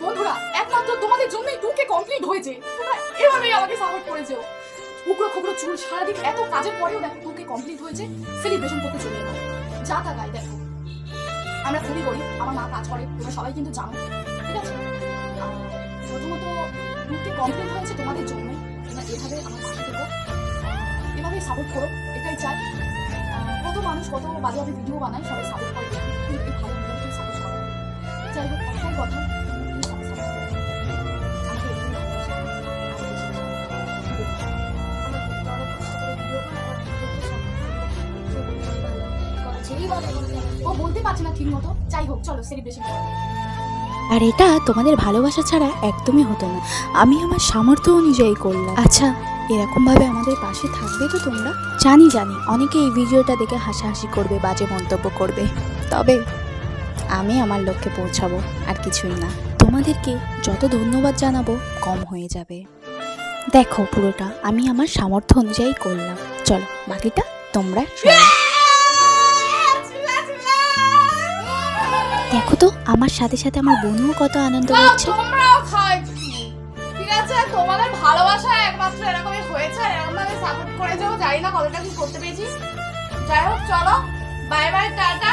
বন্ধুরা একমাত্র তোমাদের জন্যই 2K কমপ্লিট হয়েছে। তোমরা এভাবেই আমাকে সাপোর্ট করেছো। উকড়ো খুকড়ো চুল, সারাদিন এত কাজের পরেও দেখো 2K কমপ্লিট হয়েছে, সেলিব্রেশন করতে চলে এলো। যা তা গাই দেখো, আমরা খুবই গরিব, আমার মা কাজ করে, তোমরা সবাই কিন্তু জানো, ঠিক আছে? প্রথমত 2K কমপ্লিট হয়েছে তোমাদের জন্যই। তোমরা এভাবে আমার পাশে থেকো, এভাবেই সাপোর্ট করো, এটাই চাই। কত মানুষ কত বাজে বাজে ভিডিও বানায়, সবাই সাপোর্ট করে, কিন্তু এই ভালো ভিডিওকে সাপোর্ট করে। যাই হোক, একটাই কথা, ও বলতে পারছে না ঠিক মতো। যাই হোক, চলো সেলিব্রেশন করো। আর এটা তোমাদের ভালোবাসা ছাড়া একদমই হতো না। আমি আমার সামর্থ্য অনুযায়ী করলাম। আচ্ছা, এরকমভাবে আমাদের পাশে থাকবে তো তোমরা? জানি অনেকে এই ভিডিওটা দেখে হাসাহাসি করবে, বাজে মন্তব্য করবে, তবে আমি আমার লক্ষ্যে পৌঁছাবো, আর কিছুই না। তোমাদেরকে যত ধন্যবাদ জানাবো কম হয়ে যাবে। দেখো, পুরোটা আমি আমার সামর্থ্য অনুযায়ী করলাম। চলো বাকিটা তোমরা শোনো। দেখো তো, আমার সাথে সাথে আমার বোনও কত আনন্দ করছে। তোমরাও খাও একটু, ঠিক আছে? তোমাদের ভালোবাসা একমাত্র এরকমই হয়েছে, এরকম ভাবে সাপোর্ট করে যাও। জানি না কতটা কি করতে পেরেছি। যাই হোক, চলো, বাই বাই, টাটা।